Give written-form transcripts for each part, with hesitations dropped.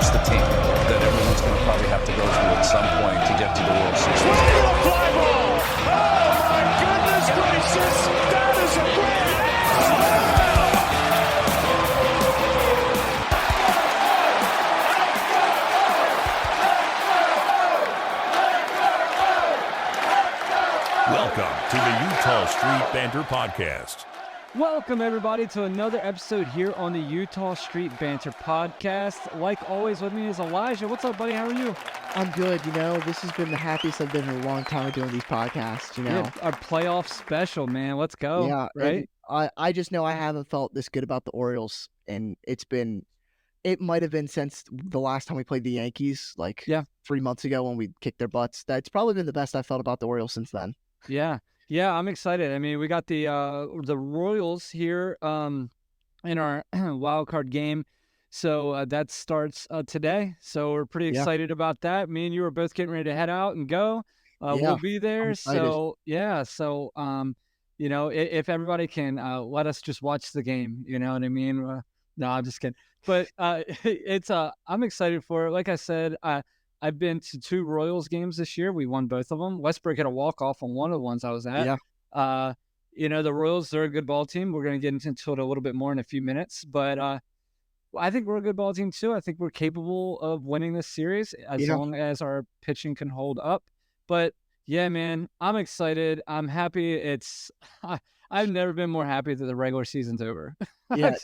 It's the team that everyone's going to probably have to go through at some point to get to the World Series. Swing and a fly ball! Oh my goodness gracious! That is a grand Welcome to the Utah Street Banter Podcast. Welcome, everybody, to another episode here on the Utah Street Banter Podcast. Like always, with me is Elijah. What's up, buddy? How are you? I'm good. You know, this has been the happiest I've been in a long time of doing these podcasts, you know. Yeah, our playoff special, man. Let's go. Yeah, right? I just know I haven't felt this good about the Orioles, and it might have been since the last time we played the Yankees, like 3 months ago when we kicked their butts. That's probably been the best I've felt about the Orioles since then. Yeah, I'm excited. I mean, we got the Royals here in our wild card game, so that starts today. So we're pretty excited about that. Me and you are both getting ready to head out and go. We'll be there. So you know, if everybody can let us just watch the game, you know what I mean? No, I'm just kidding. But I'm excited for it. Like I said, I've been to 2 Royals games this year. We won both of them. Westbrook had a walk-off on one of the ones I was at. Yeah. You know, the Royals, they're a good ball team. We're going to get into it a little bit more in a few minutes. But I think we're a good ball team, too. I think we're capable of winning this series as long as our pitching can hold up. But, yeah, man, I'm excited. I'm happy. I've never been more happy that the regular season's over. Yeah,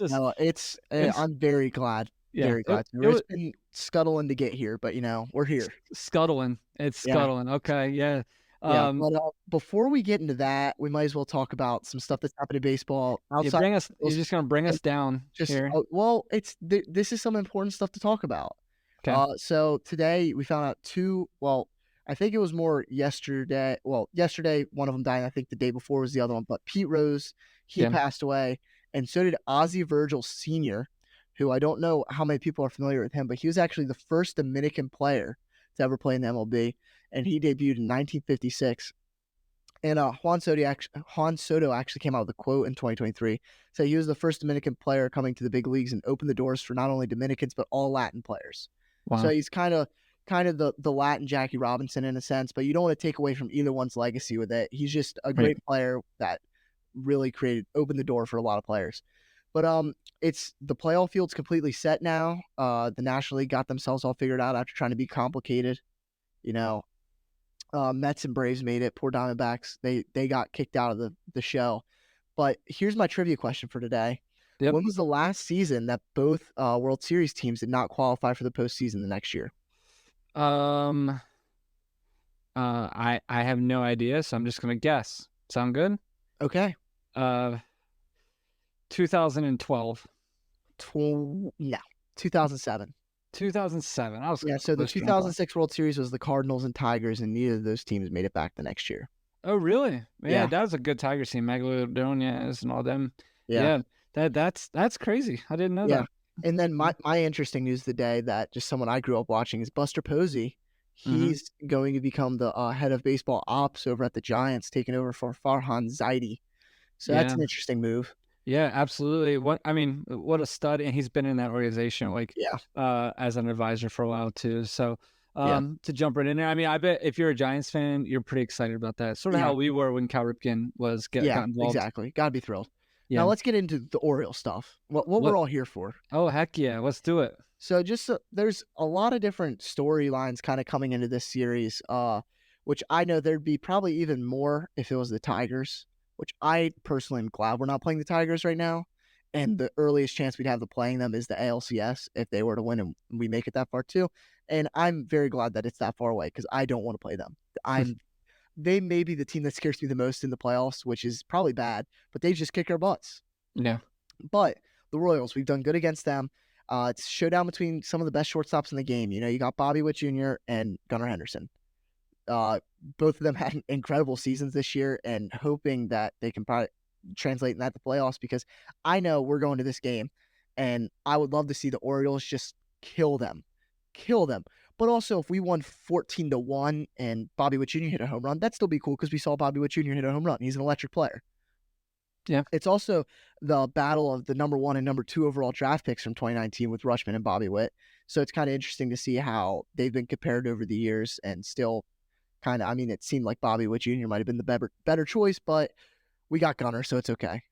I'm very glad. Very glad. It's been scuttling to get here, but, you know, we're here. Scuttling. It's scuttling. Okay, yeah. But before we get into that, we might as well talk about some stuff that's happened in baseball. You're just going to bring us down here. This is some important stuff to talk about. Okay. So today we found out I think it was more yesterday. Well, yesterday one of them died. I think the day before was the other one. But Pete Rose, he passed away, and so did Ozzie Virgil Sr., who I don't know how many people are familiar with him, but he was actually the first Dominican player to ever play in the MLB, and he debuted in 1956. And Juan Soto actually came out with a quote in 2023. So he was the first Dominican player coming to the big leagues and opened the doors for not only Dominicans but all Latin players. Wow. So he's kind of the Latin Jackie Robinson in a sense, but you don't want to take away from either one's legacy with it. He's just a great player that really opened the door for a lot of players. But it's the playoff field's completely set now. The National League got themselves all figured out after trying to be complicated. You know, Mets and Braves made it. Poor Diamondbacks, they got kicked out of the show. But here's my trivia question for today. Yep. When was the last season that both World Series teams did not qualify for the postseason the next year? I have no idea, so I'm just gonna guess. Sound good? Okay. 2012. No, 2007. 2007. So the 2006 World Series was the Cardinals and Tigers, and neither of those teams made it back the next year. Oh, really? Yeah. That was a good Tigers team. Megalodonias and all them. Yeah. That's crazy. I didn't know that. And then my interesting news of the day that just someone I grew up watching is Buster Posey. He's going to become the head of baseball ops over at the Giants, taking over for Farhan Zaidi. So that's an interesting move. Yeah, absolutely. What a stud, and he's been in that organization as an advisor for a while too. So to jump right in there, I mean, I bet if you're a Giants fan, you're pretty excited about that. Sort of how we were when Cal Ripken got involved. Exactly. Gotta be thrilled. Yeah. Now let's get into the Orioles stuff. What we're all here for. Oh, heck yeah, let's do it. So there's a lot of different storylines kind of coming into this series, which I know there'd be probably even more if it was the Tigers, which I personally am glad we're not playing the Tigers right now. And the earliest chance we'd have of playing them is the ALCS if they were to win and we make it that far too. And I'm very glad that it's that far away because I don't want to play them. They may be the team that scares me the most in the playoffs, which is probably bad, but they just kick our butts. Yeah. But the Royals, we've done good against them. It's a showdown between some of the best shortstops in the game. You know, you got Bobby Witt Jr. and Gunnar Henderson. Both of them had incredible seasons this year, and hoping that they can probably translate that to playoffs, because I know we're going to this game, and I would love to see the Orioles just kill them. But also, if we won 14-1 and Bobby Witt Jr. hit a home run, that'd still be cool because we saw Bobby Witt Jr. hit a home run. He's an electric player. Yeah. It's also the battle of the number 1 and number 2 overall draft picks from 2019 with Rutschman and Bobby Witt. So it's kind of interesting to see how they've been compared over the years and still kind of, I mean, it seemed like Bobby Witt Jr. might have been the better choice, but we got Gunnar, so it's okay.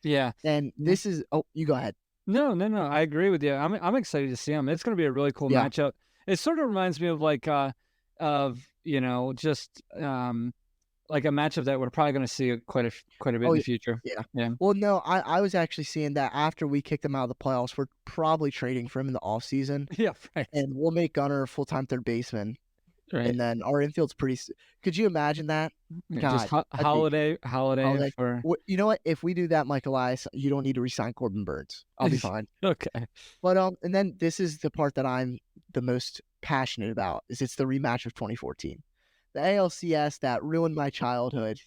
Yeah. And this is, oh, you go ahead. No. I agree with you. I'm excited to see him. It's going to be a really cool Yeah. matchup. It sort of reminds me of just like a matchup that we're probably going to see quite a bit in the future. Yeah. Yeah. Well, no, I was actually seeing that after we kicked him out of the playoffs, we're probably trading for him in the offseason, Yeah. Right. and we'll make Gunnar a full-time third baseman. Right. And then our infield's could you imagine that? Just God, holiday Holiday. for. You know what? If we do that, Mike Elias, you don't need to resign Corbin Burns. I'll be fine. Okay. But and then this is the part that I'm the most passionate about. It's the rematch of 2014, the ALCS that ruined my childhood.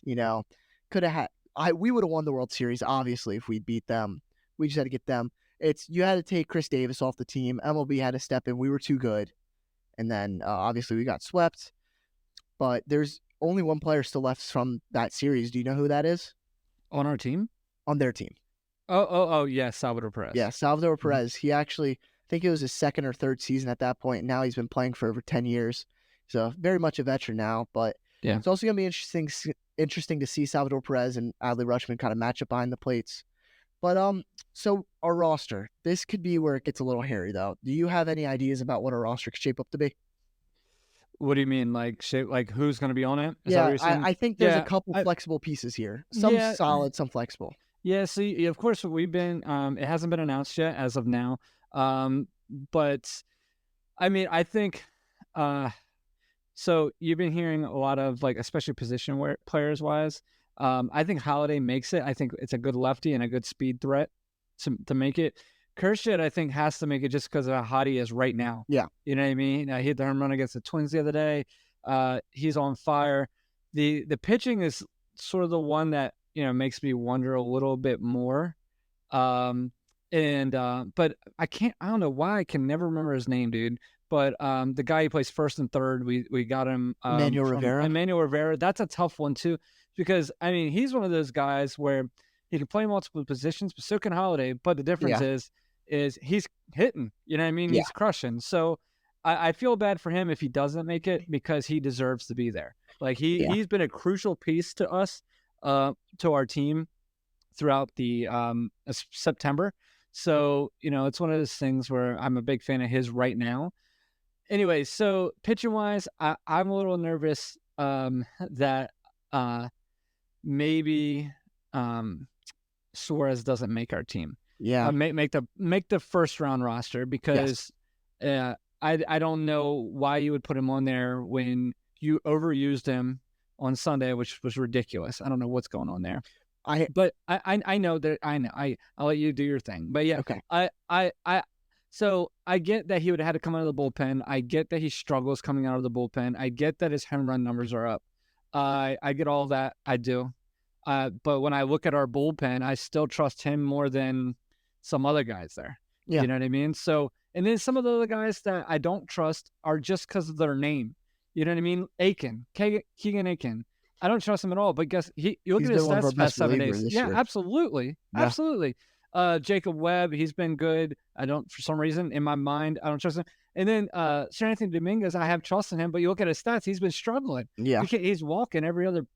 Could have we would have won the World Series obviously if we beat them. We just had to get them. You had to take Chris Davis off the team. MLB had to step in. We were too good, and then obviously we got swept. But there's only one player still left from that series. Do you know who that is? On our team? On their team. Oh, yeah, Salvador Perez. Yeah, Salvador Perez. He actually, I think it was his second or third season at that point. And now he's been playing for over 10 years. So very much a veteran now. But yeah, it's also going to be interesting to see Salvador Perez and Adley Rutschman kind of match up behind the plates. But so our roster, this could be where it gets a little hairy, though. Do you have any ideas about what our roster could shape up to be? What do you mean, like who's going to be on it? Is that Yeah, what you're saying? I think there's a couple flexible pieces here. Some solid, some flexible. Yeah, see, of course, we've been, it hasn't been announced yet as of now. But, I mean, I think, so you've been hearing a lot of, like, especially position players-wise. I think Holiday makes it. I think it's a good lefty and a good speed threat to make it. Kershid, I think, has to make it just because of how hot he is right now. Yeah. You know what I mean? He hit the home run against the Twins the other day. He's on fire. The pitching is sort of the one that, makes me wonder a little bit more. But I don't know why I can never remember his name, dude. But the guy who plays first and third, we got him. Emmanuel Rivera. That's a tough one, too, because, I mean, he's one of those guys where he can play multiple positions, but so can Holiday. But the difference is he's hitting. You know what I mean? Yeah. He's crushing. So I feel bad for him if he doesn't make it because he deserves to be there. Like he's been a crucial piece to us, to our team throughout the September. So, it's one of those things where I'm a big fan of his right now. Anyway, so pitching wise, I'm a little nervous that maybe Suarez doesn't make our team. Yeah. Make the first round roster because I don't know why you would put him on there when you overused him on Sunday, which was ridiculous. I don't know what's going on there. I know that I'll let you do your thing. But yeah, okay. So I get that he would have had to come out of the bullpen. I get that he struggles coming out of the bullpen. I get that his home run numbers are up. I get all that. I do. But when I look at our bullpen, I still trust him more than some other guys there. Yeah. You know what I mean? So, and then some of the other guys that I don't trust are just because of their name. You know what I mean? Keegan Aiken. I don't trust him at all. But guess you look at his stats past 7 days. Yeah, year. Absolutely. Yeah. Absolutely. Jacob Webb, he's been good. I don't, for some reason, in my mind, I don't trust him. And then Sir Anthony Dominguez, I have trust in him, but you look at his stats, he's been struggling. Yeah. He's walking every other,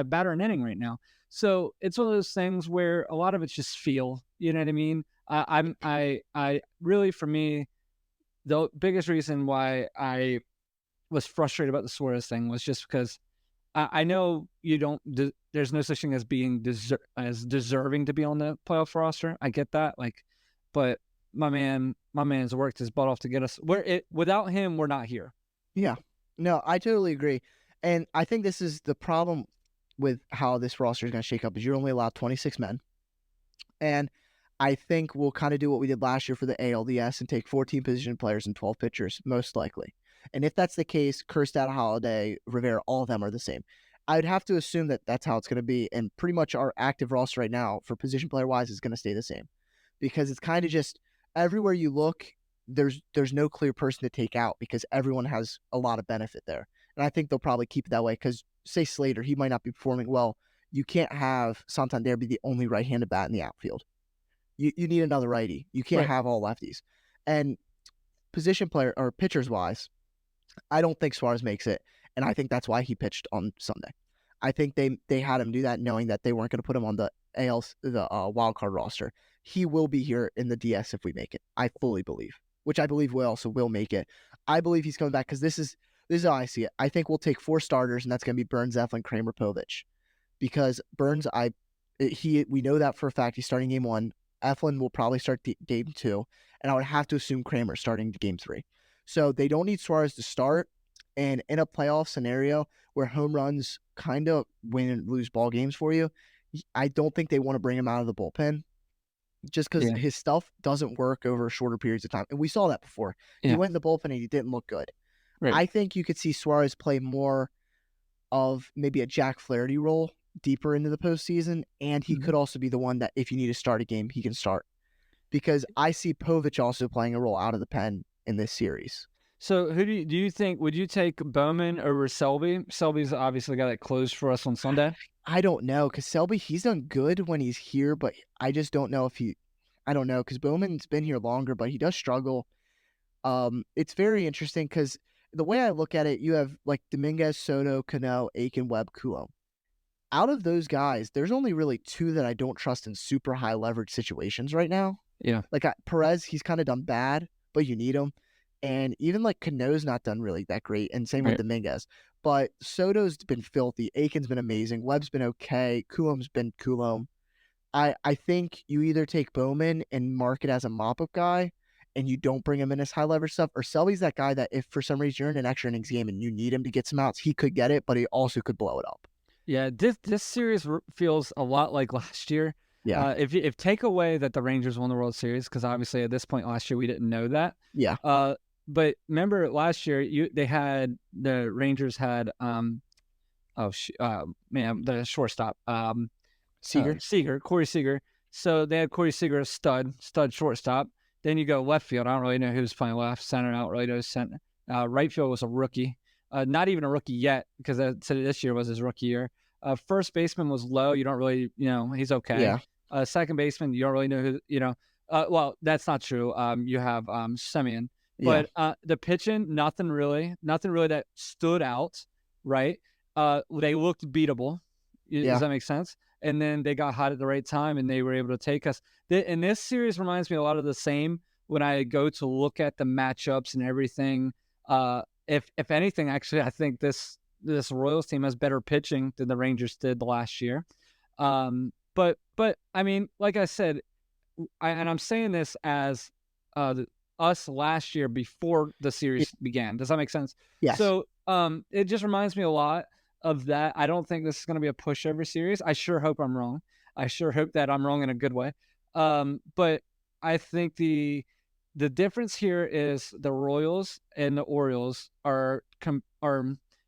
batter an inning right now. So it's one of those things where a lot of it's just feel. You know what I mean? I really, for me, the biggest reason why I was frustrated about the Suarez thing was just because I know you don't. There's no such thing as being deserving to be on the playoff roster. I get that, but my man's worked his butt off to get us. Without him, we're not here. Yeah, no, I totally agree, and I think this is the problem with how this roster is going to shake up. Is you're only allowed 26 men, and I think we'll kind of do what we did last year for the ALDS and take 14 position players and 12 pitchers, most likely. And if that's the case, Kerstad, Holiday, Rivera, all of them are the same. I'd have to assume that that's how it's going to be. And pretty much our active roster right now for position player wise is going to stay the same because it's kind of just everywhere you look, there's no clear person to take out because everyone has a lot of benefit there. And I think they'll probably keep it that way because say Slater, he might not be performing well you can't have Santander be the only right-handed bat in the outfield. You need another righty. You can't have all lefties. And position player or pitchers wise, I don't think Suarez makes it, and I think that's why he pitched on Sunday. I think they had him do that knowing that they weren't going to put him on the wild card roster. He will be here in the DS if we make it. I fully believe, which I believe we also will make it. I believe he's coming back because this is how I see it. I think we'll take 4 starters, and that's going to be Burns, Eflin, Kramer, Povich. Because Burns, we know that for a fact. He's starting game 1. Eflin will probably start game 2, and I would have to assume Kramer starting game 3. So they don't need Suarez to start. And in a playoff scenario where home runs kind of win and lose ball games for you, I don't think they want to bring him out of the bullpen just because his stuff doesn't work over shorter periods of time. And we saw that before. He went in the bullpen and he didn't look good. Right. I think you could see Suarez play more of maybe a Jack Flaherty role deeper into the postseason, and he could also be the one that if you need to start a game, he can start. Because I see Povich also playing a role out of the pen in this series. So who do you think, would you take Bowman over Selby? Selby's obviously got it closed for us on Sunday. I don't know, because Selby, he's done good when he's here, but I just don't know if I don't know, because Bowman's been here longer, but he does struggle. It's very interesting, because the way I look at it, you have like Dominguez, Soto, Cano, Aiken, Webb, Coulomb. Out of those guys, there's only really 2 that I don't trust in super high leverage situations right now. Yeah. Like Perez, he's kind of done bad, but you need him. And even like Cano's not done really that great, and same with Dominguez. But Soto's been filthy. Aiken's been amazing. Webb's been okay. Coulomb's been Coulomb. I think you either take Bowman and mark it as a mop-up guy, and you don't bring him in as high leverage stuff, or Selby's that guy that if for some reason you're in an extra innings game and you need him to get some outs, he could get it, but he also could blow it up. Yeah, this series feels a lot like last year. Yeah. If take away that the Rangers won the World Series, because obviously at this point last year we didn't know that. Yeah. But remember last year the Rangers had the shortstop Seager. Corey Seager. So they had Corey Seager as stud shortstop. Then you go left field. I don't really know who's playing left. Center, I don't really know center. Right field was a rookie. Not even a rookie yet, because I said this year was his rookie year. First baseman was Lowe. You don't really, he's okay. Yeah. Second baseman, you don't really know who, well, that's not true. You have Semien. But the pitching, nothing really that stood out, right? They looked beatable. Does that make sense? And then they got hot at the right time, and they were able to take us. And this series reminds me a lot of the same when I go to look at the matchups and everything. If anything, actually, I think this Royals team has better pitching than the Rangers did the last year. But I mean, like I said, I'm saying this as us last year before the series began. Does that make sense? Yes. So it just reminds me a lot of that. I don't think this is going to be a pushover series. I sure hope I'm wrong. I sure hope that I'm wrong in a good way. But I think the difference here is the Royals and the Orioles are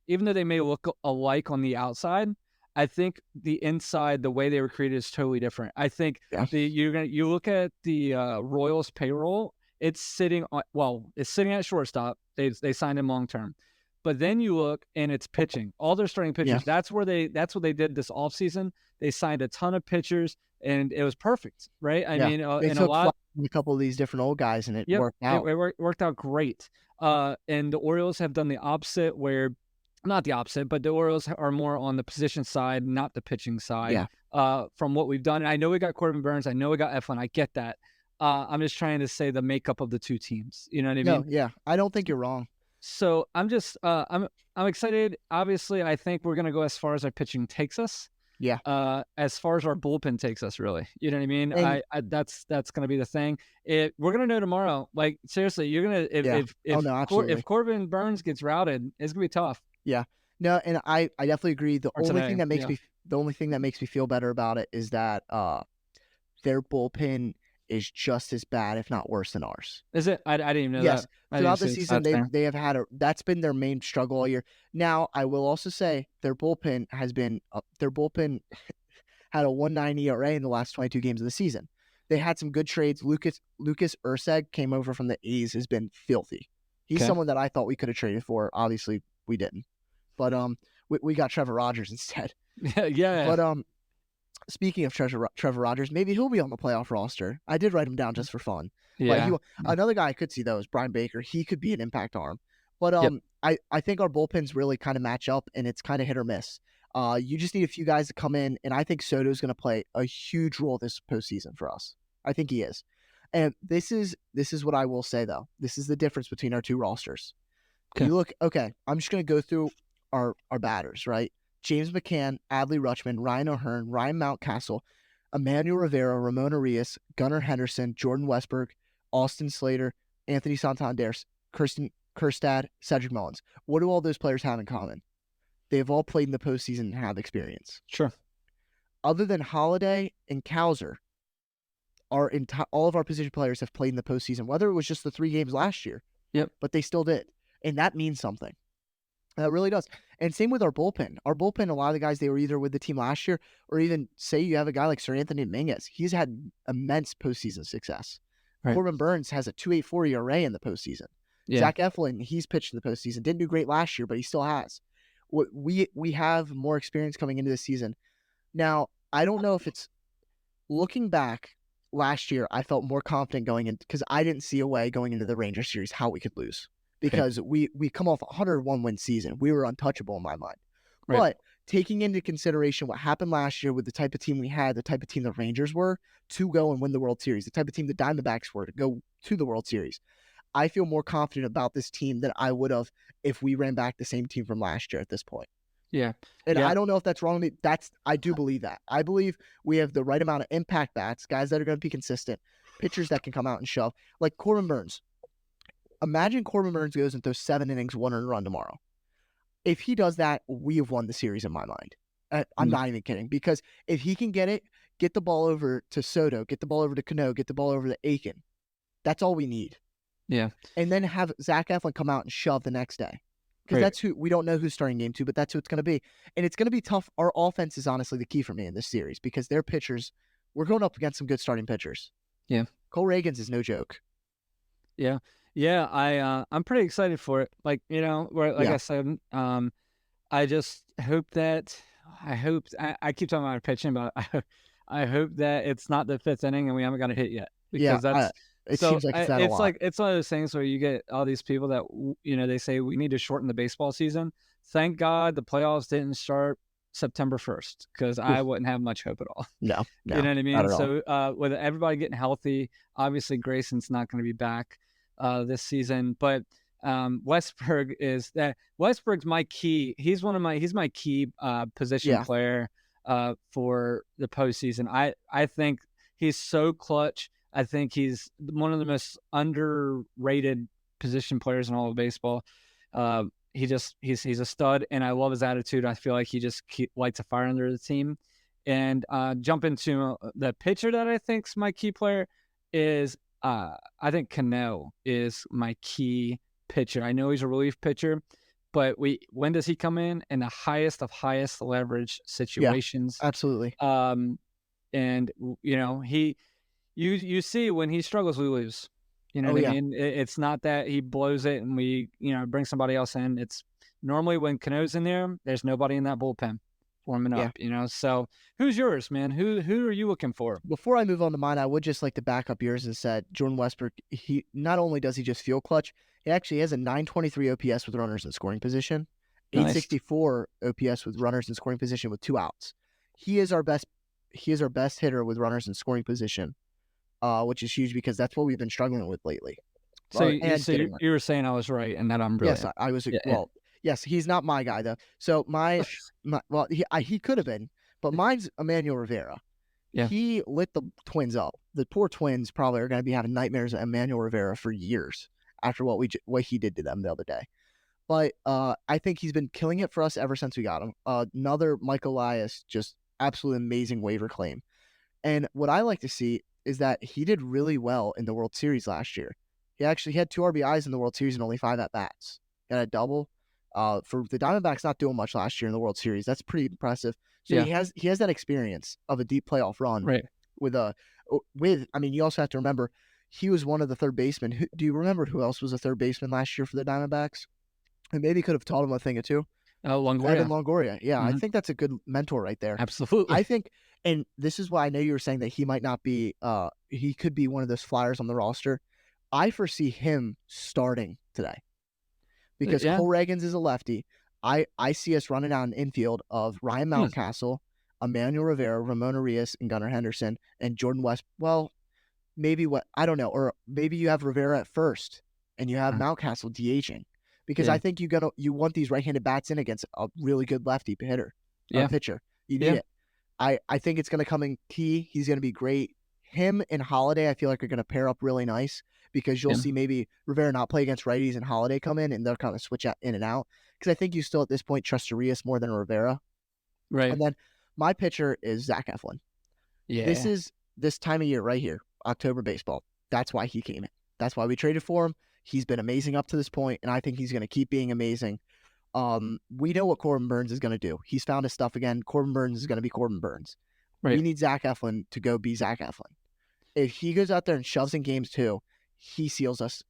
even though they may look alike on the outside, I think the inside, the way they were created, is totally different. I think you look at the Royals payroll, it's sitting at shortstop. They signed him long term. But then you look and it's pitching. All their starting pitchers. Yeah. That's what they did this offseason. They signed a ton of pitchers, and it was perfect, right? I mean, they and took a a couple of these different old guys, and it worked out. It worked out great. And the Orioles have done the opposite, where not the opposite, but the Orioles are more on the position side, not the pitching side. Yeah. From what we've done, and I know we got Corbin Burns, I know we got Eflin, I get that. I'm just trying to say the makeup of the two teams. You know what I mean? No, yeah, I don't think you're wrong. So I'm just I'm excited. Obviously, I think we're gonna go as far as our pitching takes us. Yeah. As far as our bullpen takes us, really. You know what I mean? And, that's gonna be the thing. We're gonna know tomorrow. Like seriously, you're gonna if Corbin Burns gets routed, it's gonna be tough. Yeah. No, and I definitely agree. The only thing that makes me feel better about it is that their bullpen is just as bad, if not worse, than ours. Is it? I didn't even know that. Throughout the season, they have had that's been their main struggle all year. Now, I will also say their bullpen had a 1.9 ERA in the last 22 games of the season. They had some good trades. Lucas Erceg came over from the A's, has been filthy. He's someone that I thought we could have traded for. Obviously, we didn't. But we got Trevor Rogers instead. Yeah. But speaking of Trevor Rogers, maybe he'll be on the playoff roster. I did write him down just for fun. Yeah. But another guy I could see though is Brian Baker. He could be an impact arm. But Yep. I think our bullpens really kind of match up, and it's kind of hit or miss. You just need a few guys to come in, and I think Soto's going to play a huge role this postseason for us. I think he is. And this is what I will say though. This is the difference between our two rosters. Okay. You look, okay, I'm just going to go through our batters, right? James McCann, Adley Rutschman, Ryan O'Hearn, Ryan Mountcastle, Emmanuel Rivera, Ramon Arias, Gunnar Henderson, Jordan Westberg, Austin Slater, Anthony Santander, Kirsten Kerstad, Cedric Mullins. What do all those players have in common? They've all played in the postseason and have experience. Sure. Other than Holiday and Cowser, all of our position players have played in the postseason, whether it was just the 3 games last year. Yep. But they still did. And that means something. That really does. And same with our bullpen. Our bullpen, a lot of the guys, they were either with the team last year or even say you have a guy like Sir Anthony Dominguez. He's had immense postseason success. Right. Corbin Burns has a 2.84 ERA in the postseason. Yeah. Zach Eflin, he's pitched in the postseason. Didn't do great last year, but he still has. We have more experience coming into the season. Now, I don't know if it's looking back last year, I felt more confident going in because I didn't see a way going into the Rangers series how we could lose. Because we come off a 101 win season. We were untouchable in my mind. Right. But taking into consideration what happened last year with the type of team we had, the type of team the Rangers were to go and win the World Series, the type of team the Diamondbacks were to go to the World Series, I feel more confident about this team than I would have if we ran back the same team from last year at this point. Yeah. And I don't know if that's wrong. I do believe that. I believe we have the right amount of impact bats, guys that are going to be consistent, pitchers that can come out and shove, like Corbin Burns. Imagine Corbin Burns goes and throws 7 innings, 1 earned run tomorrow. If he does that, we have won the series in my mind. I'm not even kidding. Because if he can get the ball over to Soto, get the ball over to Cano, get the ball over to Aiken, that's all we need. Yeah. And then have Zach Eflin come out and shove the next day. Because that's who we don't know who's starting game 2, but that's who it's going to be. And it's going to be tough. Our offense is honestly the key for me in this series because their pitchers, we're going up against some good starting pitchers. Yeah. Cole Reagans is no joke. Yeah. Yeah, I'm pretty excited for it. Like, I said, I just hope that I keep talking about pitching, but I hope that it's not the 5th inning and we haven't got a hit yet. Because it seems like it's a lot. It's one of those things where you get all these people that they say we need to shorten the baseball season. Thank God the playoffs didn't start September 1st because I wouldn't have much hope at all. No, you know what I mean? So with everybody getting healthy, obviously Grayson's not going to be back this season, but Westberg's my key. He's my key position player for the postseason. I think he's so clutch. I think he's one of the most underrated position players in all of baseball. He's a stud, and I love his attitude. I feel like he just lights a fire under the team. And jump into the pitcher that I think's my key player is I think Cano is my key pitcher. I know he's a relief pitcher, but when does he come in the highest of highest leverage situations? Yeah, absolutely. And you see when he struggles, we lose. You know what I mean? It's not that he blows it and we bring somebody else in. It's normally when Cano's in there, there's nobody in that bullpen warming up. So who's yours, man? Who are you looking for? Before I move on to mine, I would just like to back up yours and said Jordan Westbrook. He not only does he just feel clutch, he actually has a 923 OPS with runners in scoring position, 864 OPS with runners in scoring position with 2 outs. He is our best hitter with runners in scoring position, which is huge because that's what we've been struggling with lately. So you were saying I was right and that I'm brilliant. Yes, I was. Well, yes, he's not my guy though. So he could have been, but mine's Emmanuel Rivera. Yeah. He lit the Twins up. The poor Twins probably are going to be having nightmares of Emmanuel Rivera for years after what he did to them the other day. But I think he's been killing it for us ever since we got him. Another Mike Elias, just absolutely amazing waiver claim. And what I like to see is that he did really well in the World Series last year. He actually had 2 RBIs in the World Series and only 5 at-bats. He had a double. For the Diamondbacks not doing much last year in the World Series, that's pretty impressive. So he has that experience of a deep playoff run. Right. You also have to remember he was one of the third basemen. Do you remember who else was a third baseman last year for the Diamondbacks? And maybe could have taught him a thing or two. Longoria. Evan Longoria. Yeah, I think that's a good mentor right there. Absolutely. I think, And this is why I know you were saying that he might not be he could be one of those flyers on the roster. I foresee him starting today because Yeah. Cole Reagans is a lefty. I see us running out an infield of Ryan Mountcastle, Emmanuel Rivera, Ramon Arias, and Gunnar Henderson, and Jordan West. Well, maybe I don't know, or maybe you have Rivera at first and you have Mountcastle DHing because I think you want these right-handed bats in against a really good lefty hitter, pitcher. You need it. I think it's going to come in key. He's going to be great. Him and Holiday, I feel like, are going to pair up really nice because you'll see maybe Rivera not play against righties and Holiday come in, and they'll kind of switch out in and out. Because I think you still at this point trust Arias more than Rivera. Right. And then my pitcher is Zach Eflin. Yeah. This is this time of year right here, October baseball. That's why he came in. That's why we traded for him. He's been amazing up to this point, and I think he's going to keep being amazing. We know what Corbin Burns is going to do. He's found his stuff again. Corbin Burns is going to be Corbin Burns. Right. We need Zach Eflin to go be Zach Eflin. If he goes out there and shoves in games 2, he seals us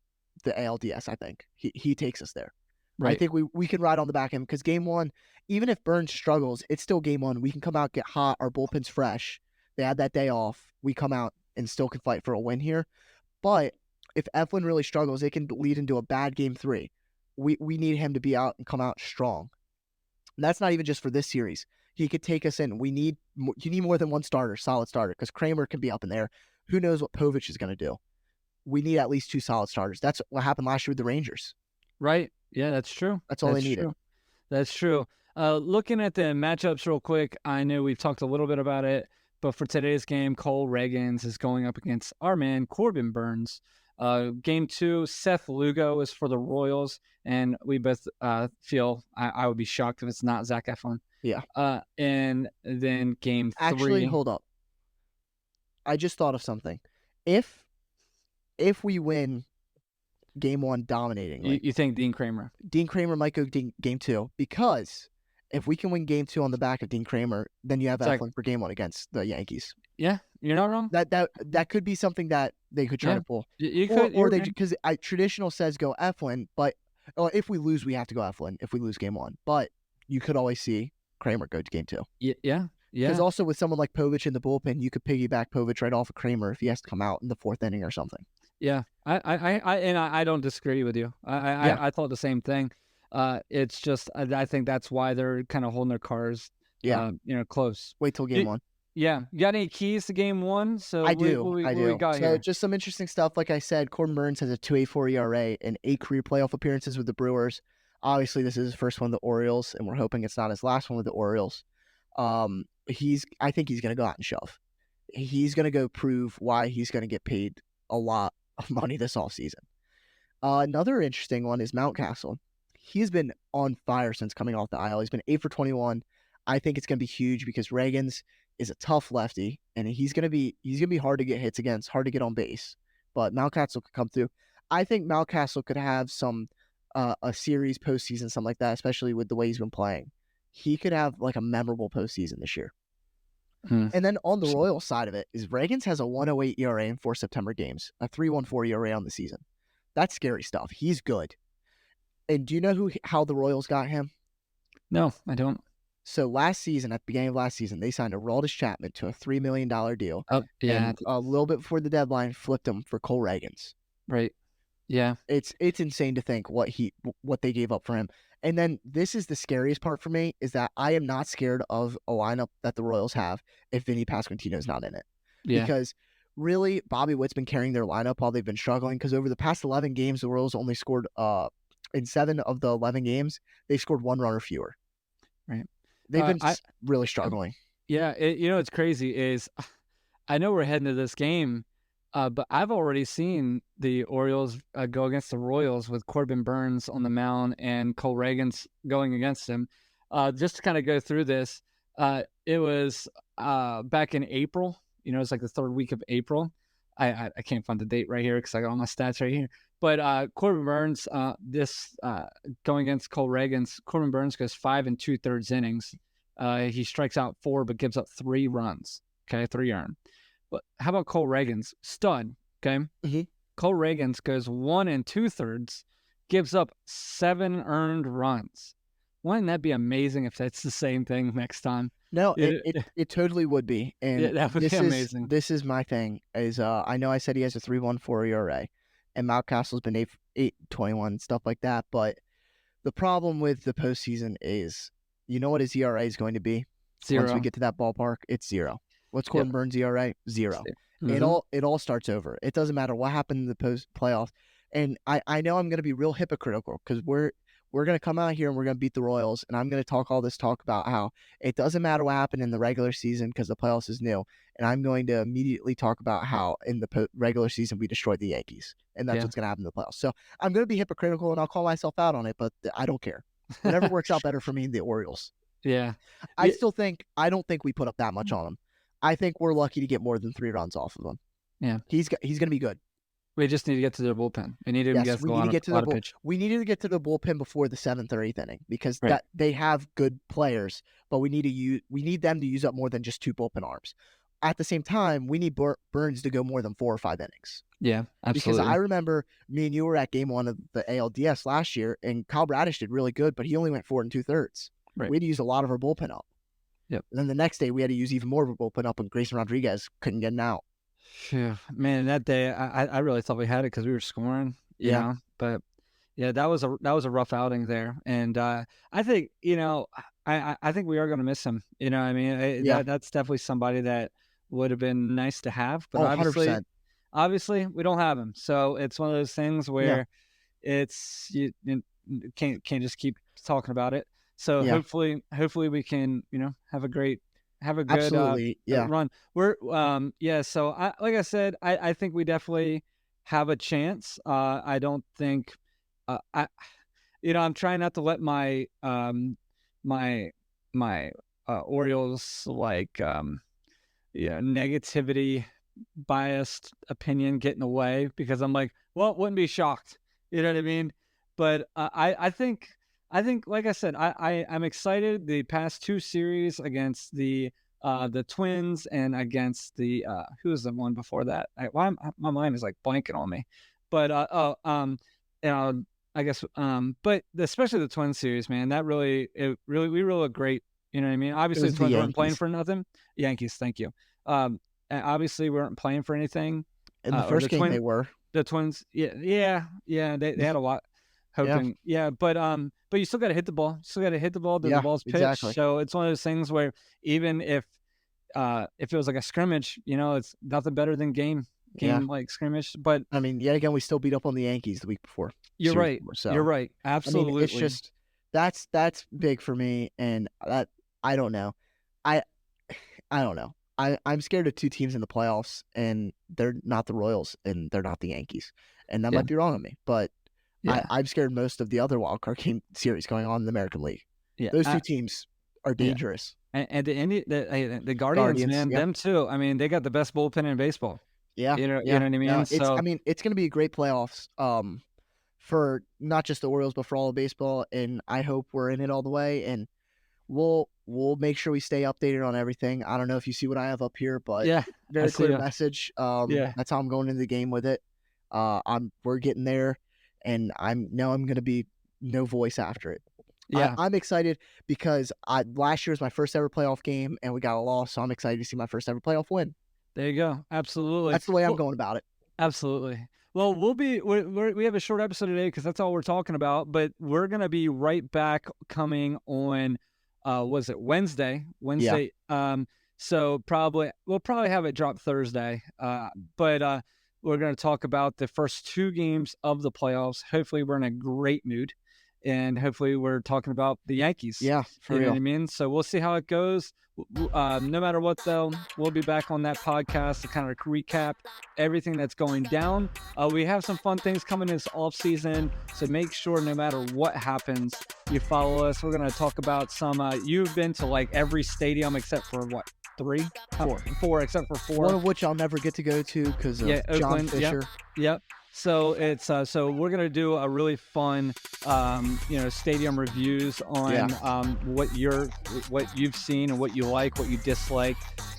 the ALDS, I think. He takes us there. Right. I think we can ride on the back end because game 1, even if Burns struggles, it's still game 1. We can come out, get hot. Our bullpen's fresh. They had that day off. We come out and still can fight for a win here. But if Eflin really struggles, it can lead into a bad game 3. We need him to be out and come out strong. And that's not even just for this series. He could take us in. You need more than one starter, solid starter, because Kramer can be up in there. Who knows what Povich is going to do? We need at least 2 solid starters. That's what happened last year with the Rangers. Right. Yeah, that's true. That's all they needed. That's true. Looking at the matchups real quick, I know we've talked a little bit about it, but for today's game, Cole Reagans is going up against our man, Corbin Burns. Game 2, Seth Lugo is for the Royals, and we both feel I would be shocked if it's not Zach Eflin. Yeah. And then game 3. Actually, hold up. I just thought of something. If we win game 1 dominatingly, you think Dean Kramer? Dean Kramer might go game 2 because if we can win game 2 on the back of Dean Kramer, then you have Eflin for game 1 against the Yankees. Yeah, you're not wrong. That could be something that they could try to pull. Because traditional says go Eflin, but if we lose, we have to go Eflin. If we lose game 1, but you could always see Kramer go to game 2. Yeah. Because also with someone like Povich in the bullpen, you could piggyback Povich right off of Kramer if he has to come out in the 4th inning or something. Yeah, I don't disagree with you. I thought the same thing. It's just I think that's why they're kind of holding their cards. Close. Wait till game 1. Yeah, you got any keys to game 1? So I do. What we got so here? Just some interesting stuff. Like I said, Corbin Burns has a 2.84 ERA and 8 career playoff appearances with the Brewers. Obviously, this is his first one with the Orioles, and we're hoping it's not his last one with the Orioles. I think he's going to go out and shove. He's going to go prove why he's going to get paid a lot of money this offseason. Another interesting one is Mountcastle. He's been on fire since coming off the IL. He's been 8 for 21. I think it's going to be huge because Reagans is a tough lefty, and he's going to be hard to get hits against, hard to get on base. But Mountcastle could come through. I think Mountcastle could have some a series postseason, something like that, especially with the way he's been playing. He could have like a memorable postseason this year. And then on the Royals side of it is Reagans has a 1.08 ERA in 4 September games, a 3.14 ERA on the season. That's scary stuff. He's good. And do you know how the Royals got him? No, I don't. So last season, at the beginning of last season, they signed Aroldis Chapman to a $3 million deal. Oh, yeah. And a little bit before the deadline, flipped him for Cole Reagans. Right. Yeah. It's insane to think what they gave up for him. And then this is the scariest part for me is that I am not scared of a lineup that the Royals have if Vinny Pasquantino's not in it. Yeah. Because really, Bobby Witt's been carrying their lineup while they've been struggling. Because over the past 11 games, the Royals only scored in 7 of the 11 games, they've scored 1 run or fewer. Right. They've been really struggling. Yeah. What's crazy is I know we're heading to this game, but I've already seen the Orioles go against the Royals with Corbin Burns on the mound and Cole Reagans going against him. Just to kind of go through this, it was back in April. It's like the 3rd week of April. I can't find the date right here because I got all my stats right here. But Corbin Burns, going against Cole Reagans, Corbin Burns goes 5 2/3 innings. He strikes out 4 but gives up 3 runs. Okay, 3 earned. But how about Cole Reagans? Stud. Okay. Mm-hmm. Cole Reagans goes 1 2/3, gives up 7 earned runs. Wouldn't that be amazing if that's the same thing next time? No, It, it totally would be. yeah, And that would be amazing. this is my thing. Is I know I said he has a 3.14 ERA, and Mountcastle's been 8.21 stuff like that. But the problem with the postseason is, you know what his ERA is going to be. Zero. Once we get to that ballpark, it's 0. What's Corbin Burns' ERA? 0. Mhm. It all starts over. It doesn't matter what happened in the post playoffs. And I know I'm going to be real hypocritical because we're going to come out here and we're going to beat the Royals, and I'm going to talk all this talk about how it doesn't matter what happened in the regular season because the playoffs is new, and I'm going to immediately talk about how in the regular season we destroyed the Yankees, and that's Yeah. what's going to happen in the playoffs. So I'm going to be hypocritical, and I'll call myself out on it, but I don't care. Whatever works out better for me and the Orioles. Yeah. I don't think we put up that much on them. I think we're lucky to get more than 3 runs off of him. Yeah. He's going to be good. We just need to get to their bullpen. We need to Yes, we need to get to the pitch. we needed to get to the bullpen before the 7th or 8th inning because Right. that they have good players, but we need them to use up more than just 2 bullpen arms. At the same time, we need Burns to go more than 4 or 5 innings. Yeah, absolutely. Because I remember me and you were at game 1 of the ALDS last year, and Kyle Bradish did really good, but he only went 4 2/3. Right. We had to use a lot of our bullpen up. Yep. And then the next day, we had to use even more of our bullpen up, and Grayson Rodriguez couldn't get an out. Phew. Man, that day I really thought we had it because we were scoring. You Yeah. know? But yeah, that was a rough outing there, and I think I think we are going to miss him. You know, what I mean, Yeah. that's definitely somebody that would have been nice to have, but Oh, obviously 100%. we don't have him. So it's one of those things where it's you can't just keep talking about it. So Yeah. hopefully we can have a good Absolutely. Yeah. run. We're so like I said, I think we definitely have a chance. I don't think I'm trying not to let my my Orioles negativity biased opinion get in the way because I'm like, well, wouldn't be shocked. You know what I mean? But I think like I said, I'm excited. The past 2 series against the Twins and against the who was the one before that? My mind is like blanking on me. But I guess but especially the Twins series, man, we really look great. You know what I mean? Obviously, the Twins weren't playing for nothing. Yankees, thank you. And obviously, we weren't playing for anything. In the first game, they were. The Twins, yeah. They had a lot hoping, but you still got to hit the ball. You still got to hit the ball. The ball's pitched. Exactly. So it's one of those things where even if it was like a scrimmage, it's nothing better than game like scrimmage. But I mean, yet again, we still beat up on the Yankees the week before. You're right. So, you're right. Absolutely. I mean, it's just that's big for me, and that I don't know. I don't know. I'm scared of 2 teams in the playoffs, and they're not the Royals, and they're not the Yankees, and that might be wrong on me, but I'm scared most of the other wild card game series going on in the American League. Yeah, those 2 teams are dangerous. And the Guardians, man, them too. I mean, they got the best bullpen in baseball. Yeah, you know what I mean. It's going to be a great playoffs. For not just the Orioles, but for all of baseball, and I hope we're in it all the way. And we'll make sure we stay updated on everything. I don't know if you see what I have up here, but very clear message. That's how I'm going into the game with it. We're getting there, and I'm going to be no voice after it. Yeah, I'm excited because last year was my first ever playoff game, and we got a loss, so I'm excited to see my first ever playoff win. There you go. Absolutely. That's the way I'm going about it. Absolutely. Well, we have a short episode today because that's all we're talking about, but we're going to be right back coming on, was it Wednesday? Wednesday. Yeah. So we'll probably have it drop Thursday. But we're going to talk about the first 2 games of the playoffs. Hopefully we're in a great mood, and hopefully we're talking about the Yankees. Yeah, for real. You know what I mean? So we'll see how it goes. No matter what, though, we'll be back on that podcast to kind of recap everything that's going down. We have some fun things coming this off season, so make sure no matter what happens, you follow us. We're going to talk about some. You've been to like every stadium except for what? 3? 4, except for 4. One of which I'll never get to go to because of John Oakland, Fisher. Yep. So it's so we're gonna do a really fun stadium reviews on what you've seen and what you like, what you dislike,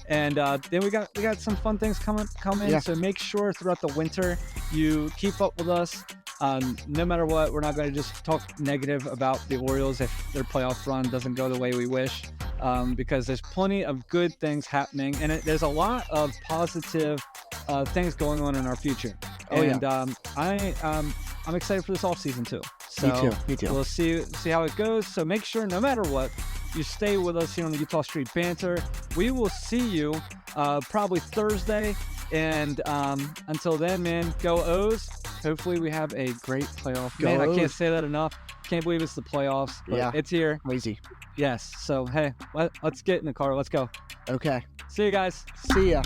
and then we got some fun things coming. Yeah. So make sure throughout the winter you keep up with us. No matter what, we're not going to just talk negative about the Orioles if their playoff run doesn't go the way we wish, because there's plenty of good things happening, and there's a lot of positive things going on in our future. I'm excited for this offseason too. So Me too. We'll see how it goes. So make sure, no matter what, you stay with us here on the Utah Street Banter. We will see you probably Thursday. And until then, man, go O's. Hopefully we have a great playoff. Go Man, O's. I can't say that enough. Can't believe it's the playoffs. But it's here. Crazy. Yes. So, hey, let's get in the car. Let's go. Okay. See you guys. See ya.